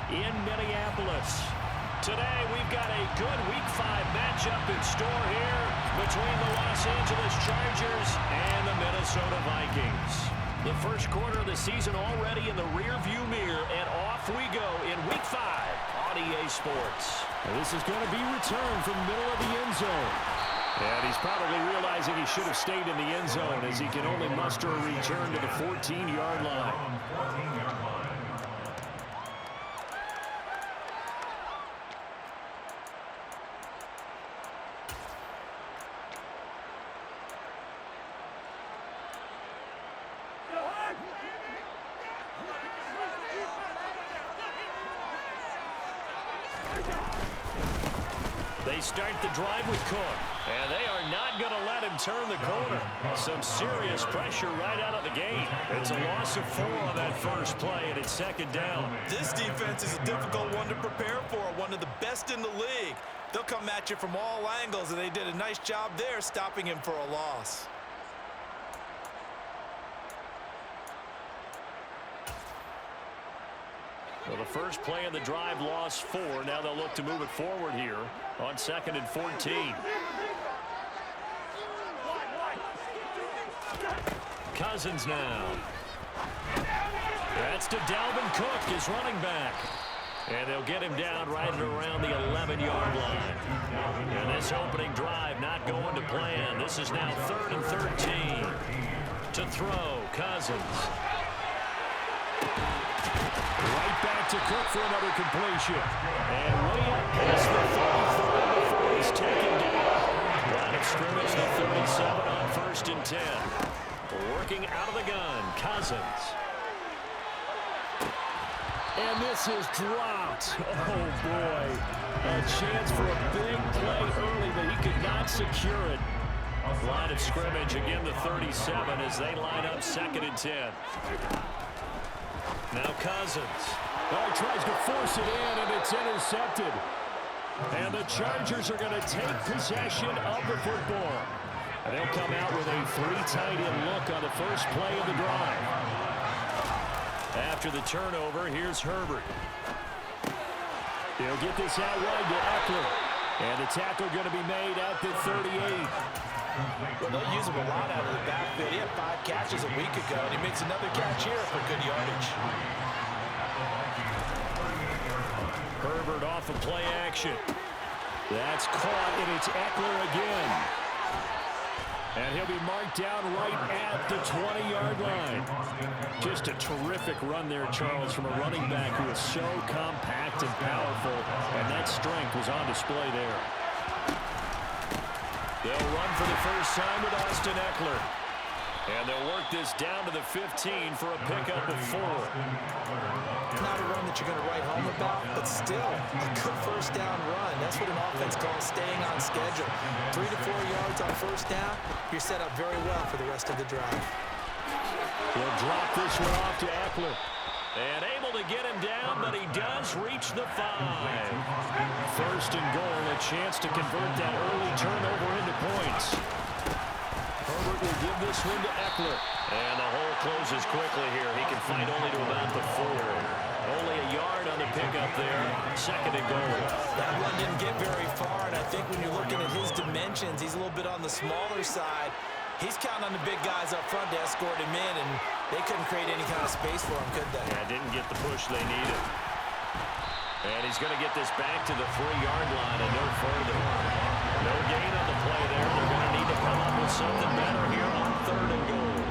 in Minneapolis. Today, we've got a good Week 5 matchup in store here between the Los Angeles Chargers and the Minnesota Vikings. The first quarter of the season already in the rearview mirror, and off we go in Week 5 on EA Sports. And this is going to be returned from middle of the end zone. And he's probably realizing he should have stayed in the end zone as he can only muster a return to the 14-yard line. They start the drive with Cook, and they are not going to let him turn the corner. Some serious pressure right out of the gate. It's a loss of 4 on that first play, and it's second down. This defense is a difficult one to prepare for, one of the best in the league. They'll come at you from all angles, and they did a nice job there stopping him for a loss. Well, the first play of the drive lost 4. Now they'll look to move it forward here on 2nd and 14. Cousins now. That's to Dalvin Cook, his running back. And they'll get him down right at around the 11-yard line. And this opening drive not going to plan. This is now 3rd and 13. To throw, Cousins. Right back to Cook for another completion. And way up past the 33 before he's taken down. Line of scrimmage, the 37 on 1st and 10. Working out of the gun, Cousins. And this is dropped. Oh, boy. A chance for a big play early, but he could not secure it. Line of scrimmage, again the 37 as they line up 2nd and 10. Now Cousins. Oh, tries to force it in, and it's intercepted. And the Chargers are going to take possession of the football. And they'll come out with a 3 tight end look on the first play of the drive. After the turnover, here's Herbert. They'll get this out wide to Eckler. And the tackle going to be made at the 38. Well, they'll use him a lot out of the backfield. He had 5 catches a week ago, and he makes another catch here for good yardage. Herbert off of play action. That's caught, and it's Eckler again. And he'll be marked down right at the 20-yard line. Just a terrific run there, Charles, from a running back who is so compact and powerful, and that strength was on display there. They'll run for the first time with Austin Eckler. And they'll work this down to the 15 for a pickup of 4. Not a run that you're going to write home about, but still a good first down run. That's what an offense calls staying on schedule. 3 to 4 yards on first down, you're set up very well for the rest of the drive. He'll drop this one off to Eckler. And able to get him down, but he does reach the 5. 1st and goal, a chance to convert that early turnover into points. Herbert will give this one to Eckler. And the hole closes quickly here. He can find only to about the 4. Only a yard on the pickup there. 2nd and goal. That run didn't get very far, and I think when you're looking at his dimensions, he's a little bit on the smaller side. He's counting on the big guys up front to escort him in, and they couldn't create any kind of space for him, could they? Yeah, didn't get the push they needed. And he's going to get this back to the 3-yard line and no further. No gain on the play there. They're going to need to come up with something better here on 3rd and goal.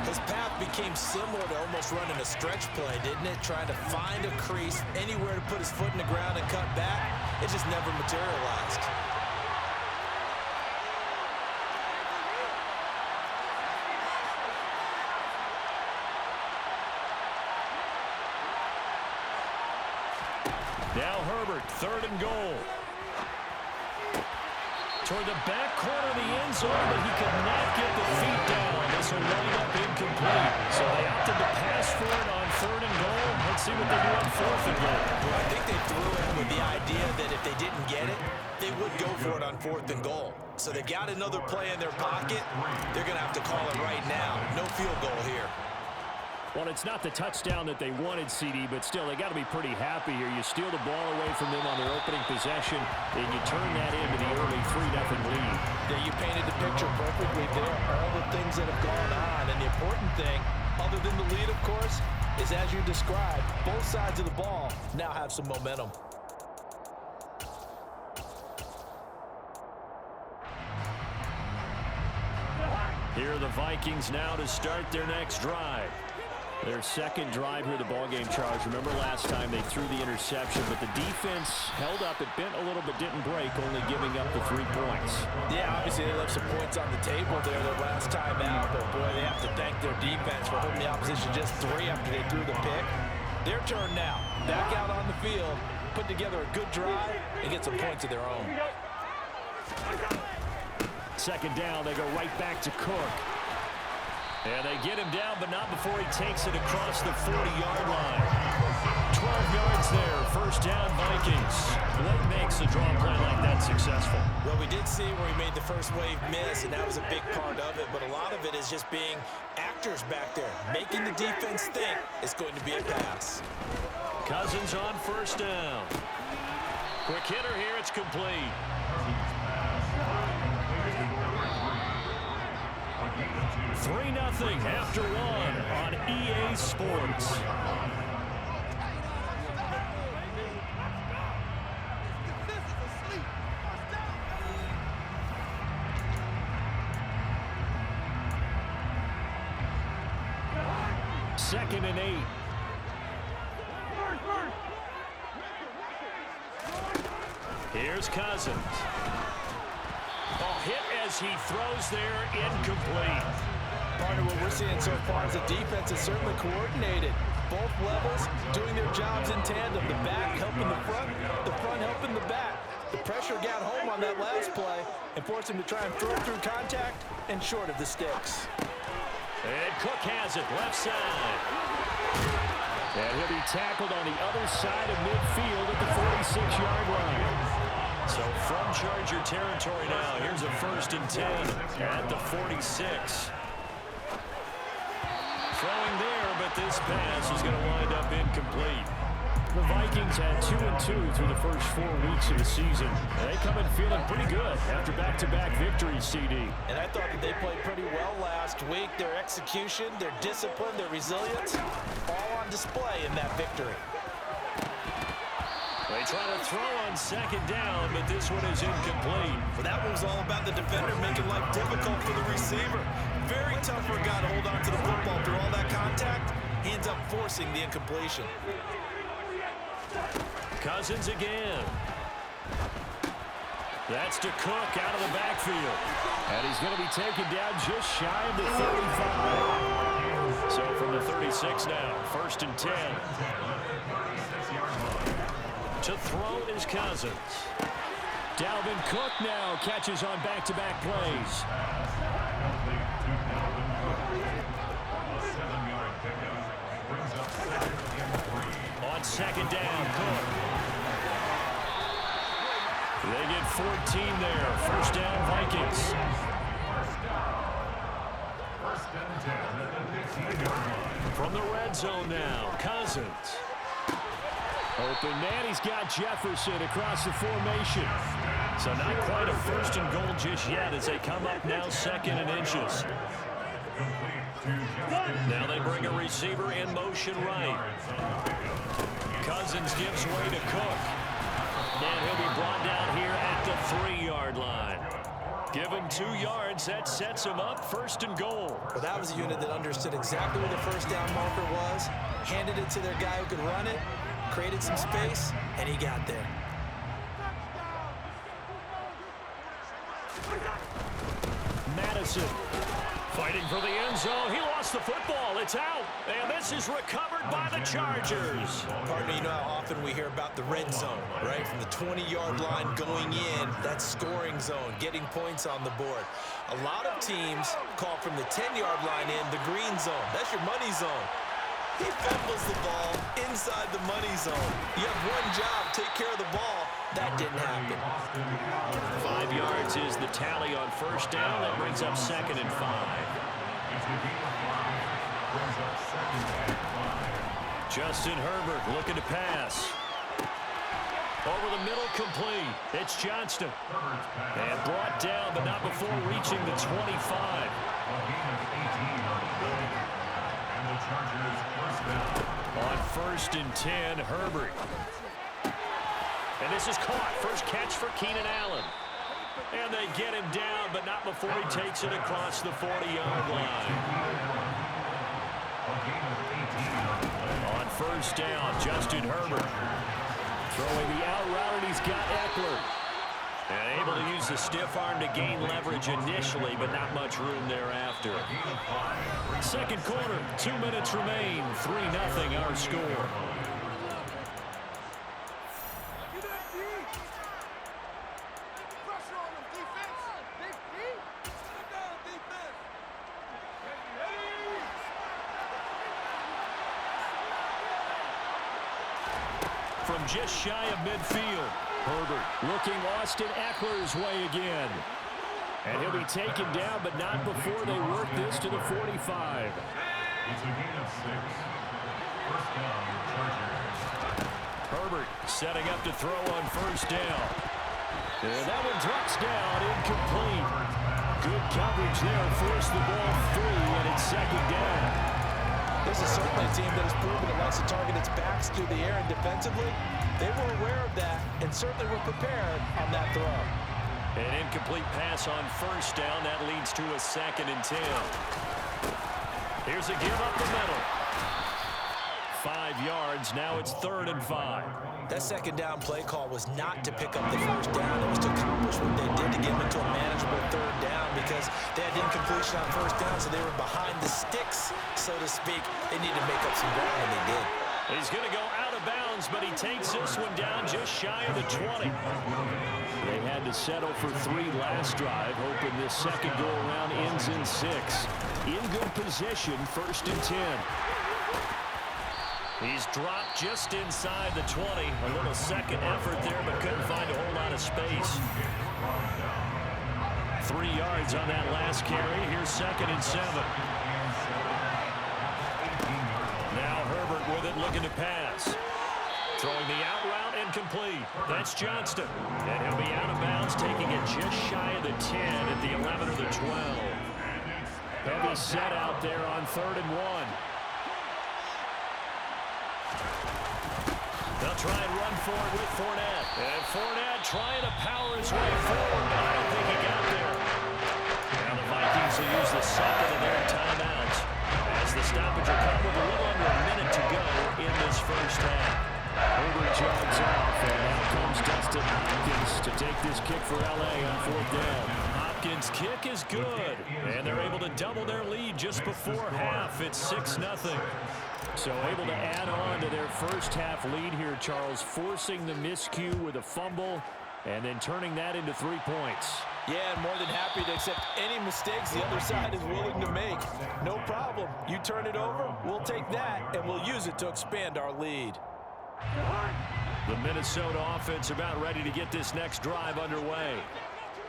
His path became similar to almost running a stretch play, didn't it? Trying to find a crease, anywhere to put his foot in the ground and cut back. It just never materialized. Now Herbert, 3rd and goal. Toward the back corner of the end zone, but he could not get the feet down. This will wind up incomplete. So they opted to pass for it on 3rd and goal. Let's see what they do on 4th and goal. Well, I think they threw in with the idea that if they didn't get it, they would go for it on 4th and goal. So they got another play in their pocket. They're going to have to call it right now. No field goal here. Well, it's not the touchdown that they wanted, CD, but still, they got to be pretty happy here. You steal the ball away from them on their opening possession, and you turn that into the early 3-0 lead. Yeah, you painted the picture perfectly there. All the things that have gone on, and the important thing, other than the lead, of course, is as you described, both sides of the ball now have some momentum. Here are the Vikings now to start their next drive. Their second drive here, the ballgame, Charles. Remember last time they threw the interception, but the defense held up. It bent a little but didn't break, only giving up the 3 points. Yeah, obviously they left some points on the table there their last time out, but boy, they have to thank their defense for holding the opposition just 3 after they threw the pick. Their turn now. Back out on the field, put together a good drive, and get some points of their own. Second down, they go right back to Cook. And they get him down, but not before he takes it across the 40-yard line. 12 yards there, first down Vikings. What makes a draw play like that successful? Well, we did see where he made the first wave miss, and that was a big part of it, but a lot of it is just being actors back there, making the defense think it's going to be a pass. Cousins on first down. Quick hitter here, it's complete. 3-0 after 1 on EA Sports. Second and 8. Here's Cousins. Hit as he throws there, incomplete. Partner, what we're seeing so far is the defense is certainly coordinated. Both levels doing their jobs in tandem. The back helping the front helping the back. The pressure got home on that last play and forced him to try and throw through contact and short of the sticks. And Cook has it, left side. And he'll be tackled on the other side of midfield at the 46-yard line. So from Charger territory now, here's a 1st and 10 at the 46. Throwing there, but this pass is going to wind up incomplete. The Vikings had 2-2 through the first 4 weeks of the season. They come in feeling pretty good after back-to-back victories, CD. And I thought that they played pretty well last week. Their execution, their discipline, their resilience, all on display in that victory. They try to throw on second down, but this one is incomplete. Well, that one was all about the defender making life difficult for the receiver. Very tough for a guy to hold on to the football through all that contact. He ends up forcing the incompletion. Cousins again. That's to Cook out of the backfield. And he's going to be taken down just shy of the 35. So from the 36 now, 1st and 10. To throw is Cousins. Dalvin Cook now catches on back-to-back plays. On second down, Cook. They get 14 there. First down, Vikings. From the red zone now, Cousins. Open man, he's got Jefferson across the formation. So not quite a 1st and goal just yet as they come up now 2nd and inches. Now they bring a receiver in motion right. Cousins gives way to Cook. And he'll be brought down here at the 3-yard line. Give him 2 yards. That sets him up 1st and goal. Well, that was a unit that understood exactly where the first down marker was, handed it to their guy who could run it, created some space, and he got there. Madison fighting for the end zone. He lost the football. It's out. And this is recovered by the Chargers. Partner, you know how often we hear about the red zone, right? From the 20-yard line going in, that scoring zone, getting points on the board. A lot of teams call from the 10-yard line in the green zone. That's your money zone. He fumbles the ball inside the money zone. You have one job, take care of the ball. That didn't happen. 5 yards is the tally on first down. That brings up 2nd and 5. Justin Herbert looking to pass. Over the middle, complete. It's Johnston. And brought down, but not before reaching the 25. On 1st and 10, Herbert. And this is caught. First catch for Keenan Allen. And they get him down, but not before he takes it across the 40-yard line. On 1st down, Justin Herbert. Throwing the out route, and he's got Eckler. And able to use the stiff arm to gain leverage initially, but not much room thereafter. Second quarter, 2 minutes remain. 3-0 our score. From just shy of midfield, Herbert looking Austin Eckler's way again. And he'll be taken down, but not before they work this to the 45. It's a gain of 6. First down, Chargers. Herbert setting up to throw on 1st down. And that one drops down, incomplete. Good coverage there, forced the ball free, and it's 2nd down. This is certainly a team that has proven it likes to target its backs through the air, and defensively, they were aware of that and certainly were prepared on that throw. An incomplete pass on 1st down. That leads to a 2nd and 10. Here's a give up the middle. 5 yards. Now it's 3rd and 5. That 2nd down play call was not to pick up the 1st down. It was to accomplish what they did to get them into a manageable 3rd down because they had incompletion on 1st down, so they were behind the sticks, so to speak. They needed to make up some ground, and they did. He's going to go out of bounds, but he takes this one down just shy of the 20. They had to settle for 3 last drive, hoping this second go-around ends in 6. In good position, 1st and 10. He's dropped just inside the 20. A little second effort there, but couldn't find a whole lot of space. 3 yards on that last carry. Here's 2nd and 7. Now Herbert with it, looking to pass. Throwing the out route and complete. That's Johnston. And he'll be out of bounds, taking it just shy of the 10 at the 11 or the 12. Heavy set out there on 3rd and 1. They'll try and run for it with Fournette. And Fournette trying to power his way forward, but I don't think he got there. Now the Vikings will use the 2nd of their timeouts as the stoppage will come with a little under a minute to go in this 1st half. Herbert jogs off, and now comes Dustin Hopkins to take this kick for LA on 4th down. Hopkins' kick is good, and they're able to double their lead just before half. It's 6-0. So able to add on to their 1st half lead here, Charles, forcing the miscue with a fumble and then turning that into 3 points. Yeah, and more than happy to accept any mistakes the other side is willing to make. No problem. You turn it over, we'll take that, and we'll use it to expand our lead. The Minnesota offense about ready to get this next drive underway.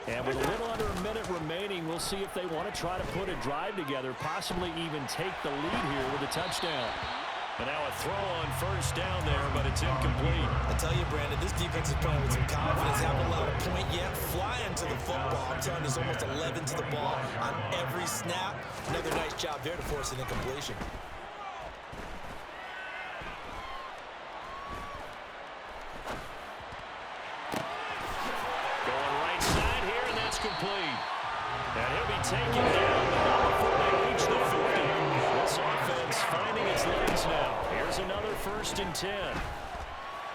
And with a little under a minute remaining, we'll see if they want to try to put a drive together, possibly even take the lead here with a touchdown. And now a throw on 1st down there, but it's incomplete. I tell you, Brandon, this defense is playing with some confidence. Haven't allowed a point yet. Flying to the football. I'm telling you, there's almost 11 to the ball on every snap. Another nice job there to force an incompletion. Going right side here, and that's complete. And he'll be taken down, but not before they reach the 50. This offense finding its legs now. Here's another 1st and 10.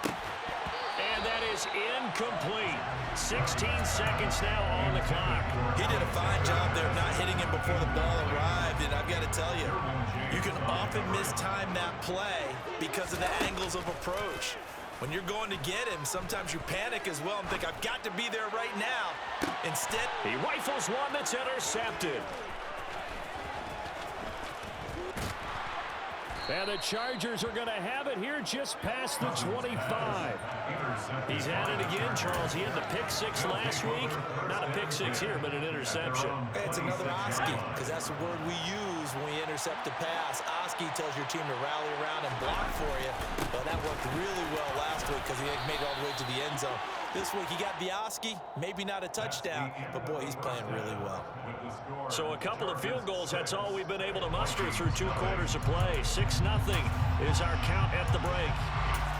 And that is incomplete. 16 seconds now on the clock. He did a fine job there not hitting him before the ball arrived, and I've got to tell you, you can often mistime that play because of the angles of approach. When you're going to get him, sometimes you panic as well and think, I've got to be there right now. Instead, he rifles one that's intercepted. And the Chargers are going to have it here just past the 25. He's at it again, Charles. He had the pick six last week. Not a pick six here, but an interception. It's another Oski, because that's the word we use when we intercept a pass. Oski tells your team to rally around and block for you. But that worked really well last week because he made it all the way to the end zone. This week he got the Oski, maybe not a touchdown, but boy, he's playing really well. So a couple of field goals, that's all we've been able to muster through 2 quarters of play. 6-0 is our count at the break.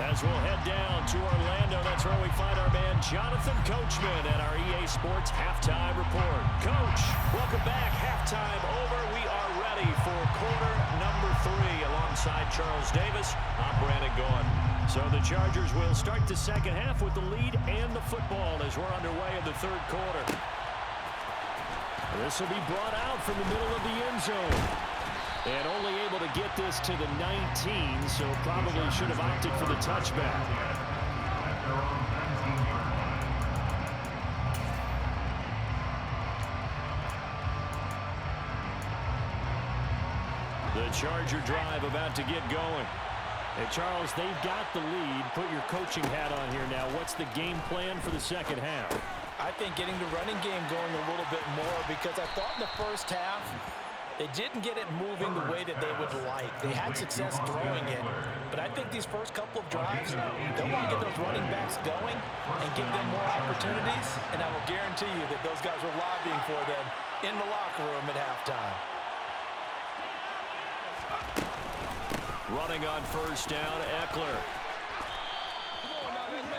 As we'll head down to Orlando, that's where we find our man Jonathan Coachman at our EA Sports Halftime Report. Coach, welcome back. Halftime over. We are ready for quarter number 3. Alongside Charles Davis, I'm Brandon Gaudin. So the Chargers will start the second half with the lead and the football as we're underway in the third quarter. This will be brought out from the middle of the end zone. And only able to get this to the 19, so probably should have opted for the touchback. The Charger drive about to get going. Hey, Charles, they've got the lead. Put your coaching hat on here now. What's the game plan for the second half? I think getting the running game going a little bit more, because I thought in the first half they didn't get it moving the way that they would like. They had success throwing it, but I think these first couple of drives, they'll want to get those running backs going and give them more opportunities, and I will guarantee you that those guys were lobbying for them in the locker room at halftime. Running on first down, Eckler.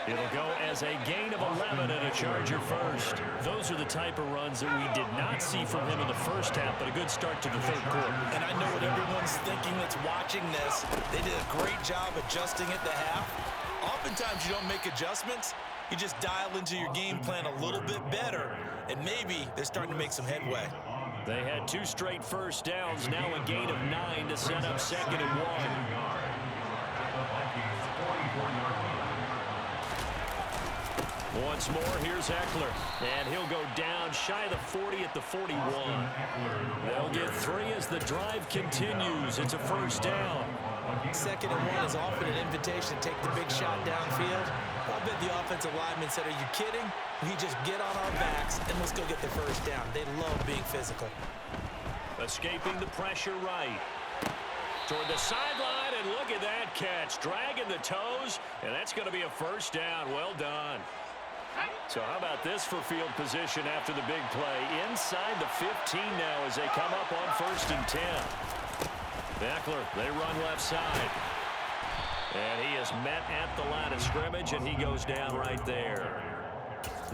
It'll go as a gain of 11 and a Charger first. Those are the type of runs that we did not see from him in the first half, but a good start to the third quarter. And I know what everyone's thinking that's watching this. They did a great job adjusting at the half. Oftentimes you don't make adjustments. You just dial into your game plan a little bit better, and maybe they're starting to make some headway. They had 2 straight first downs, now a gain of 9 to set up 2nd and 1. Once more, here's Eckler, and he'll go down shy of the 40 at the 41. They'll get 3 as the drive continues. It's a first down. 2nd and 1 is often an invitation to take the big shot downfield. I bet the offensive lineman said, "Are you kidding? We just get on our backs and let's go get the first down." They love being physical. Escaping the pressure right. Toward the sideline, and look at that catch. Dragging the toes, and that's going to be a first down. Well done. So how about this for field position after the big play? Inside the 15 now as they come up on 1st and 10. Eckler, they run left side. And he is met at the line of scrimmage, and he goes down right there.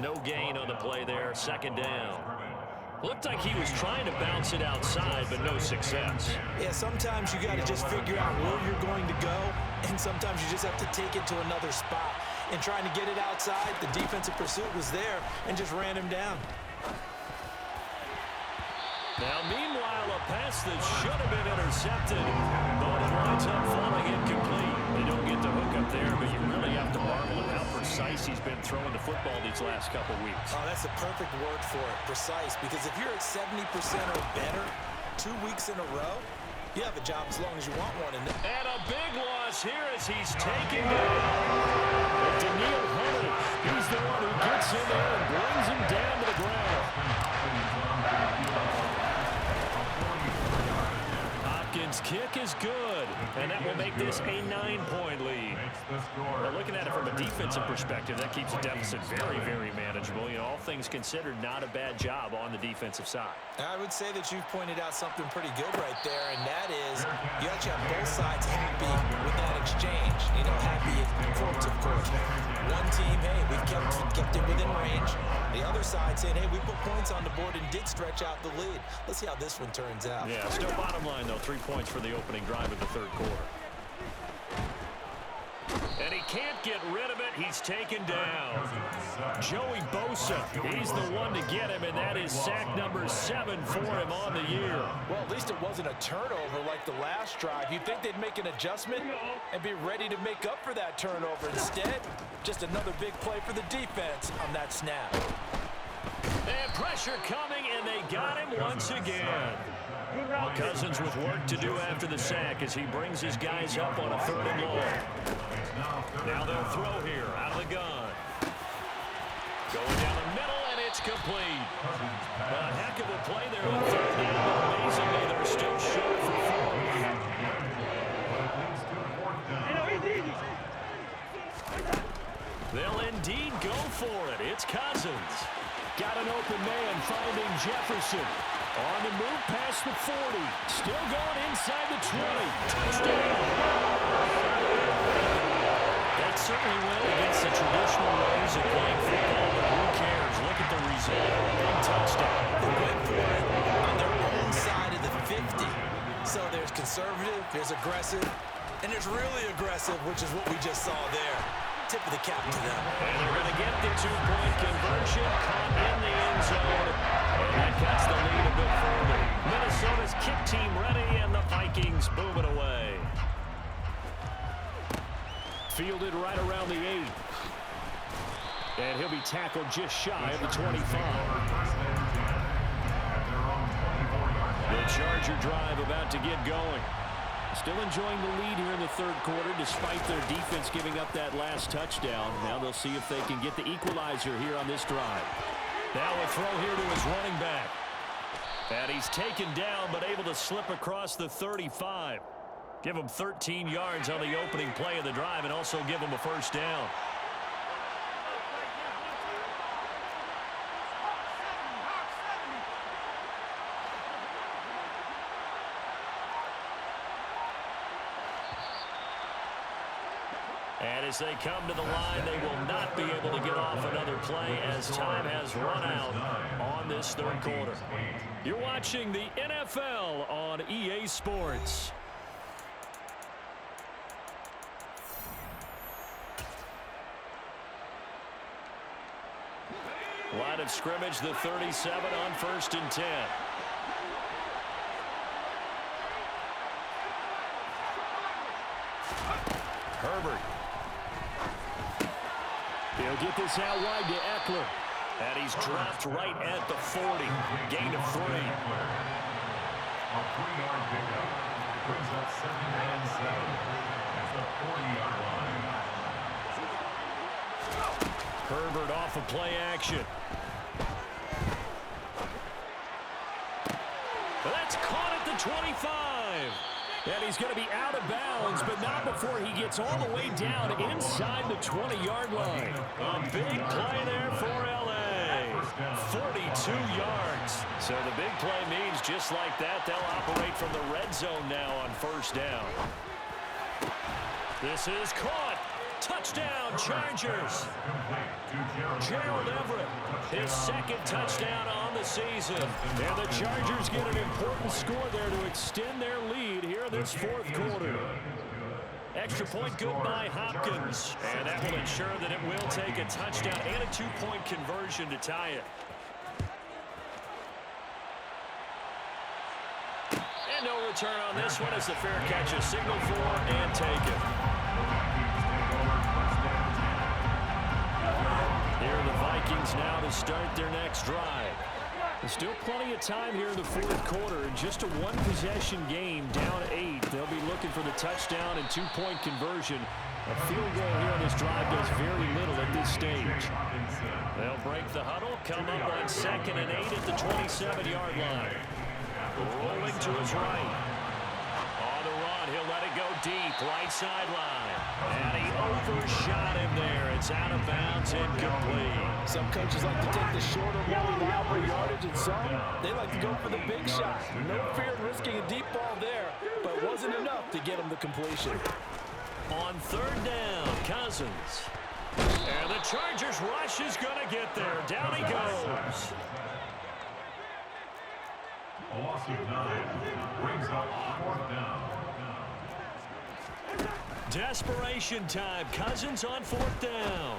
No gain on the play there, 2nd down. Looked like he was trying to bounce it outside, but no success. Yeah, sometimes you got to just figure out where you're going to go, and sometimes you just have to take it to another spot. And trying to get it outside, the defensive pursuit was there and just ran him down. Now, meanwhile, a pass that should have been intercepted, but it winds up falling incomplete. They don't get the hook up there, but you really have to marvel at how precise he's been throwing the football these last couple weeks. Oh, that's the perfect word for it, precise, because if you're at 70% or better 2 weeks in a row, you have a job as long as you want one. And a big loss here as he's taken down. Daniil Hunter, he's the one who gets in there and brings him down to the ground. Hopkins' kick is good, and that will make this a 9-point lead. Well, looking at it from a defensive perspective, that keeps the deficit very, very manageable. You know, all things considered, not a bad job on the defensive side. I would say that you've pointed out something pretty good right there, and that is you actually have both sides happy with that exchange. You know, happy in quotes, of course. One team, hey, we've kept it within range. The other side saying, hey, we put points on the board and did stretch out the lead. Let's see how this one turns out. Yeah, still bottom line, though, 3 points for the opening drive of the third quarter. And he can't get rid of it. He's taken down. Joey Bosa, he's the one to get him, and that is sack number 7 for him on the year. Well, at least it wasn't a turnover like the last drive. You'd think they'd make an adjustment and be ready to make up for that turnover. Instead, just another big play for the defense on that snap. And pressure coming, and they got him once again. Cousins with work to do after the sack as he brings his guys up on a 3rd and long. Now they'll throw here out of the gun. Going down the middle, and it's complete. A heck of a play there on 3rd down, but amazingly, they're still short for 4. They'll indeed go for it. It's Cousins. Got an open man finding Jefferson. On the move past the 40. Still going inside the 20. Touchdown. That certainly went against the traditional ways of playing football, but who cares? Look at the result. Big touchdown. They went for it on their own side of the 50. So there's conservative, there's aggressive, and there's really aggressive, which is what we just saw there. Tip of the cap to them. And they're going to get the 2-point conversion, caught in the end zone, and that cuts the lead a bit further. Minnesota's kick team ready, and the Vikings move it away. Fielded right around the 8. And he'll be tackled just shy of the 25. The Charger drive about to get going. Still enjoying the lead here in the 3rd quarter despite their defense giving up that last touchdown. Now they'll see if they can get the equalizer here on this drive. Now a throw here to his running back. And he's taken down but able to slip across the 35. Give him 13 yards on the opening play of the drive and also give him a 1st down. And as they come to the line, they will not be able to get off another play as time has run out on this 3rd quarter. You're watching the NFL on EA Sports. Line of scrimmage, the 37 on 1st and 10. Herbert. He'll get this out wide to Eckler. And he's dropped right at the 40. Gain of 3. A 3-yard pickup. Brings up 2nd and 7. That's the 40-yard line. Herbert off of play action. That's caught at the 25. And he's going to be out of bounds, but not before he gets all the way down inside the 20-yard line. A big play there for L.A. 42 yards. So the big play means just like that, they'll operate from the red zone now on 1st down. This is caught. Touchdown, Chargers. Gerald Everett, his 2nd touchdown on the season. And the Chargers get an important score there to extend their lead here in this 4th quarter. Extra point good by Hopkins. And that will ensure that it will take a touchdown and a 2-point conversion to tie it. And no return on this one as the fair catch is signaled for and taken. Here are the Vikings now to start their next drive. There's still plenty of time here in the 4th quarter. In just a 1-possession game, down 8. They'll be looking for the touchdown and 2-point conversion. A field goal here on this drive does very little at this stage. They'll break the huddle, come up on 2nd and 8 at the 27-yard line. Rolling to his right. On the run, he'll let it go deep, right sideline. And he overshot him there. It's out of bounds, incomplete. Some coaches like to take the shorter, more reliable yardage, and some, they like to go for the big shot. No fear of risking a deep ball there, but it wasn't enough to get him the completion. On 3rd down, Cousins. And the Chargers rush is going to get there. Down he goes. A loss of 9 brings up 4th down. Desperation time. Cousins on 4th down.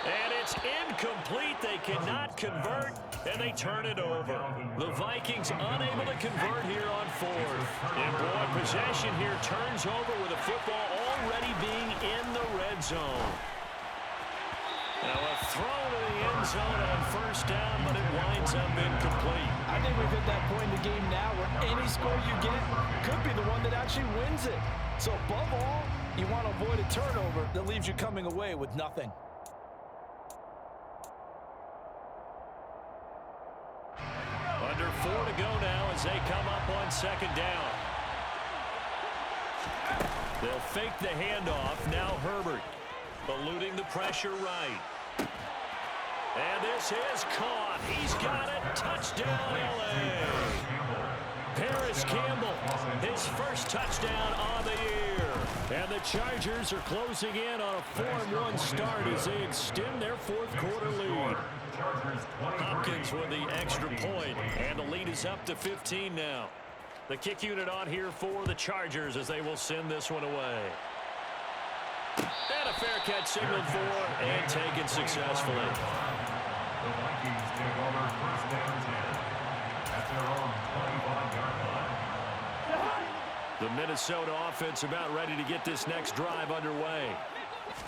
And it's incomplete. They cannot convert, and they turn it over. The Vikings unable to convert here on 4th. And boy, possession here turns over with the football already being in the red zone. Now a throw to the end zone on first down, but it winds up incomplete. I think we've hit that point in the game now where any score you get could be the one that actually wins it. So above all, you want to avoid a turnover that leaves you coming away with nothing. Under 4 to go now as they come up on second down. They'll fake the handoff. Now Herbert eluding the pressure right. And this is caught. He's got it. Touchdown, LA. Paris Campbell, his first touchdown on the year. And the Chargers are closing in on a 4-1 start as they extend their fourth quarter lead. Hopkins with the extra point, and the lead is up to 15 now. The kick unit on here for the Chargers as they will send this one away. And a fair catch signaled for and taken successfully. The Vikings take over first down 10 at their own 25-yard line. The Minnesota offense about ready to get this next drive underway.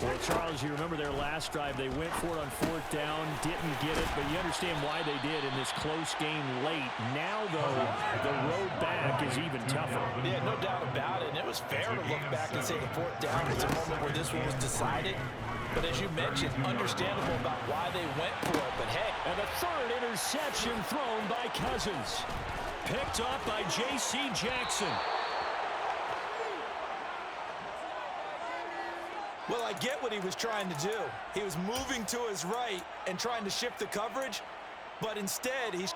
Well, Charles, you remember their last drive. They went for it on fourth down, didn't get it, but you understand why they did in this close game late. Now, though, the road back is even tougher. Yeah, no doubt about it. And it was fair to look back and say the fourth down was a moment where this one was decided. But as you mentioned, understandable about why they went for it. But, hey. And the third interception thrown by Cousins. Picked up by J.C. Jackson. Well, I get what he was trying to do. He was moving to his right and trying to shift the coverage, but instead he's